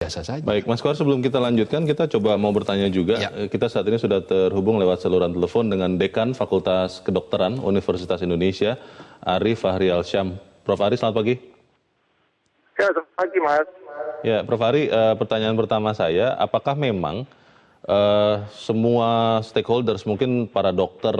biasa saja. Baik, Mas Kohar, sebelum kita lanjutkan, kita coba mau bertanya juga. Ya. Kita saat ini sudah terhubung lewat saluran telepon dengan Dekan Fakultas Kedokteran Universitas Indonesia, Ari Fahri Alsyam. Prof. Ari, selamat pagi. Ya, selamat pagi, Mas. Ya, Prof. Ari, pertanyaan pertama saya, apakah memang semua stakeholders, mungkin para dokter,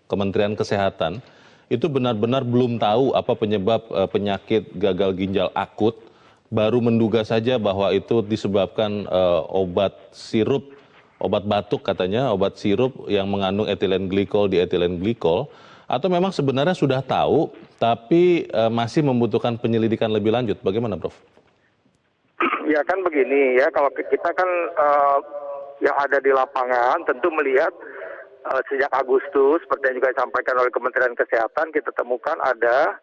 Kementerian Kesehatan, itu benar-benar belum tahu apa penyebab penyakit gagal ginjal akut, baru menduga saja bahwa itu disebabkan obat sirup, obat batuk katanya, obat sirup yang mengandung etilen glikol di etilen glikol, atau memang sebenarnya sudah tahu tapi masih membutuhkan penyelidikan lebih lanjut? Bagaimana, Prof? Ya kan begini ya, kalau kita kan yang ada di lapangan tentu melihat sejak Agustus, seperti yang juga disampaikan oleh Kementerian Kesehatan, kita temukan ada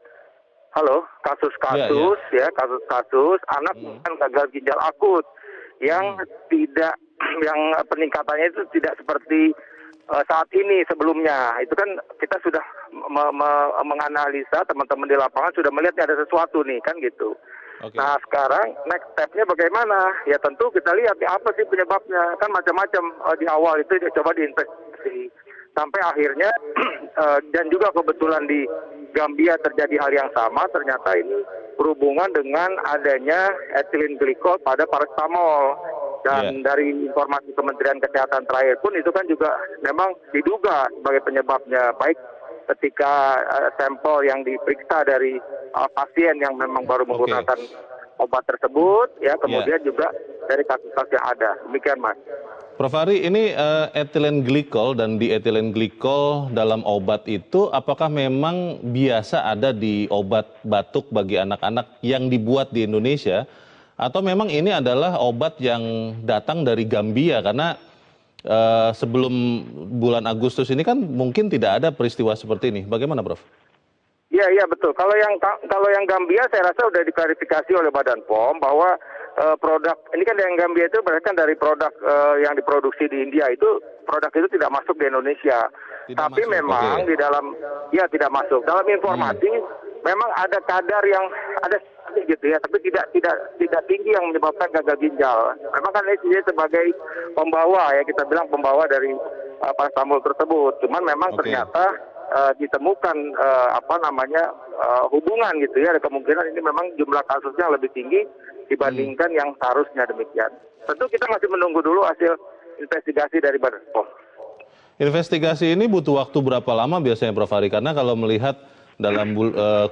kasus-kasus kasus-kasus anak dengan gagal ginjal akut yang tidak, yang peningkatannya itu tidak seperti saat ini sebelumnya. Itu kan kita sudah menganalisa, teman-teman di lapangan sudah melihat ada sesuatu nih kan gitu. Okay. Nah sekarang next step-nya bagaimana? Ya tentu kita lihat ya, apa sih penyebabnya. Kan macam-macam di awal itu dia coba diinvestigasi. Sampai akhirnya dan juga kebetulan di Gambia terjadi hal yang sama, ternyata ini berhubungan dengan adanya etilen glikol pada paracetamol. Dan dari informasi Kementerian Kesehatan terakhir pun itu kan juga memang diduga sebagai penyebabnya, baik ketika sampel yang diperiksa dari pasien yang memang baru menggunakan obat tersebut, ya kemudian juga dari kasus-kasus yang ada. Demikian, Mas. Prof. Ari, ini etilen glikol dan dietilen glikol dalam obat itu apakah memang biasa ada di obat batuk bagi anak-anak yang dibuat di Indonesia, atau memang ini adalah obat yang datang dari Gambia? Karena sebelum bulan Agustus ini kan mungkin tidak ada peristiwa seperti ini. Bagaimana, Prof? Iya betul. Kalau yang Gambia saya rasa sudah diklarifikasi oleh Badan POM bahwa produk ini kan yang Gambia itu berdasarkan dari produk yang diproduksi di India, itu produk itu tidak masuk di Indonesia. Tapi memang di dalam tidak masuk. Dalam informasi memang ada kadar yang ada gitu ya, tapi tidak tinggi yang menyebabkan gagal ginjal. Memang kan ini sebagai pembawa ya, kita bilang pembawa dari paracetamol tersebut. Cuman memang ternyata ditemukan hubungan gitu ya, ada kemungkinan ini memang jumlah kasusnya lebih tinggi dibandingkan yang seharusnya, demikian. Tentu kita masih menunggu dulu hasil investigasi dari Badan POM. Investigasi ini butuh waktu berapa lama biasanya, Prof. Ari? Karena kalau melihat dalam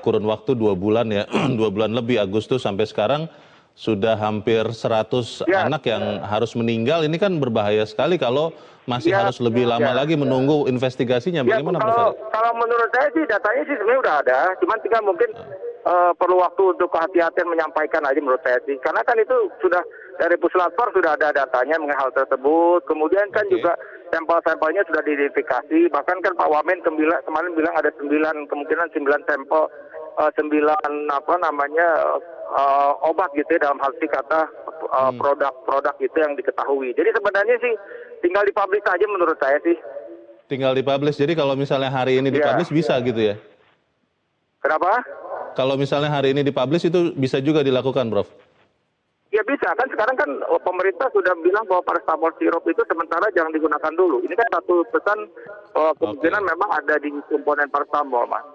kurun waktu 2 bulan ya, 2 bulan lebih, Agustus sampai sekarang sudah hampir 100 anak yang harus meninggal. Ini kan berbahaya sekali kalau masih harus lebih lama lagi menunggu investigasinya. Bagaimana, Prof? Kalau menurut saya sih datanya sih sebenarnya udah ada, cuman tinggal mungkin perlu waktu untuk kehati-hatian menyampaikan aja menurut saya sih. Karena kan itu sudah dari Puslapor sudah ada datanya mengenai hal tersebut. Kemudian kan juga sampel-sampelnya sudah diidentifikasi. Bahkan kan Pak Wamen kemarin bilang ada 9 sampel, 9 obat gitu ya, dalam arti kata produk-produk itu yang diketahui. Jadi sebenarnya sih tinggal dipublish aja menurut saya sih. Tinggal dipublish. Jadi kalau misalnya hari ini dipublish bisa gitu ya? Kenapa? Kalau misalnya hari ini dipublish itu bisa juga dilakukan, Prof? Ya bisa, kan sekarang kan pemerintah sudah bilang bahwa paracetamol sirup itu sementara jangan digunakan dulu. Ini kan satu pesan kemungkinan memang ada di komponen paracetamol, Mas.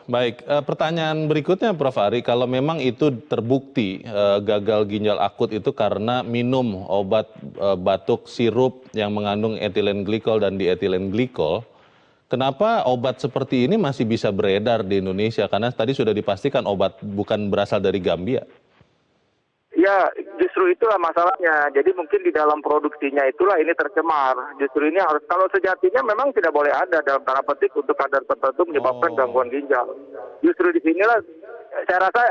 Baik, pertanyaan berikutnya, Prof. Ari, kalau memang itu terbukti gagal ginjal akut itu karena minum obat batuk sirup yang mengandung etilen glikol dan dietilen glikol, kenapa obat seperti ini masih bisa beredar di Indonesia? Karena tadi sudah dipastikan obat bukan berasal dari Gambia. Ya, justru itulah masalahnya. Jadi mungkin di dalam produksinya itulah ini tercemar. Justru ini harus, kalau sejatinya memang tidak boleh ada dalam tanda petik untuk kadar tertentu menyebabkan gangguan ginjal. Justru di sinilah saya rasa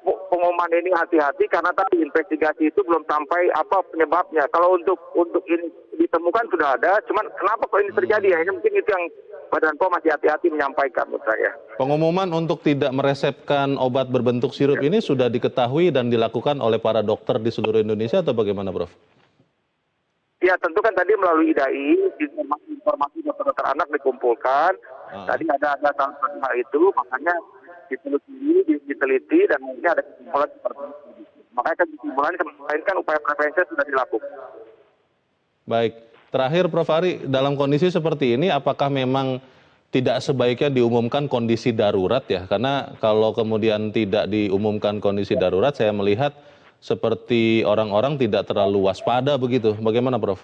pengumuman ini hati-hati karena tadi investigasi itu belum sampai apa penyebabnya. Kalau untuk ini ditemukan sudah ada, cuman kenapa kok ini terjadi ya? Ini mungkin itu yang Badan POM masih hati-hati menyampaikan menurut saya. Pengumuman untuk tidak meresepkan obat berbentuk sirup ini sudah diketahui dan dilakukan oleh para dokter di seluruh Indonesia atau bagaimana, Prof? Ya tentu kan tadi melalui IDAI, informasi dokter-dokter anak dikumpulkan. Tadi ada hal itu, makanya diteliti dan akhirnya ada kesimpulan seperti itu. Makanya kan kesimpulannya melainkan upaya prevensi sudah dilakukan. Baik, terakhir Prof. Ari, dalam kondisi seperti ini apakah memang tidak sebaiknya diumumkan kondisi darurat ya? Karena kalau kemudian tidak diumumkan kondisi darurat, saya melihat seperti orang-orang tidak terlalu waspada begitu. Bagaimana Prof?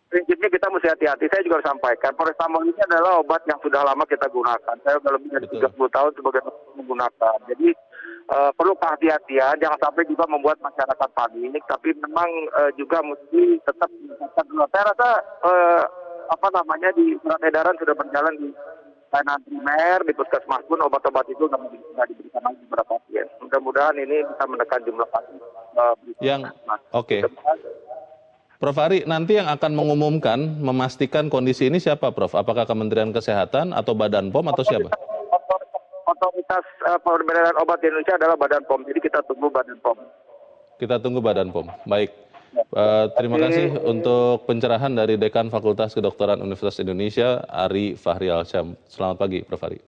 Prinsipnya kita mesti hati-hati. Saya juga harus sampaikan, paracetamol ini adalah obat yang sudah lama kita gunakan. Saya sudah lebih dari 30 tahun sebagai menggunakan. Jadi perlu kehati-hatian, jangan sampai juga membuat masyarakat panik. Tapi memang juga mesti tetap meningkatkan. Saya rasa di surat edaran sudah berjalan di layanan primer, di puskesmas pun obat-obat itu sudah diberikan lagi kepada pasien. Mudah-mudahan ini bisa menekan jumlah pasien. Oke. Prof. Ari, nanti yang akan mengumumkan, memastikan kondisi ini siapa Prof? Apakah Kementerian Kesehatan atau Badan POM atau siapa? Otoritas peredaran obat di Indonesia adalah Badan POM, jadi kita tunggu Badan POM. Kita tunggu Badan POM. Baik. Terima kasih untuk pencerahan dari Dekan Fakultas Kedokteran Universitas Indonesia, Ari Fahri Alsyam. Selamat pagi, Prof. Ari.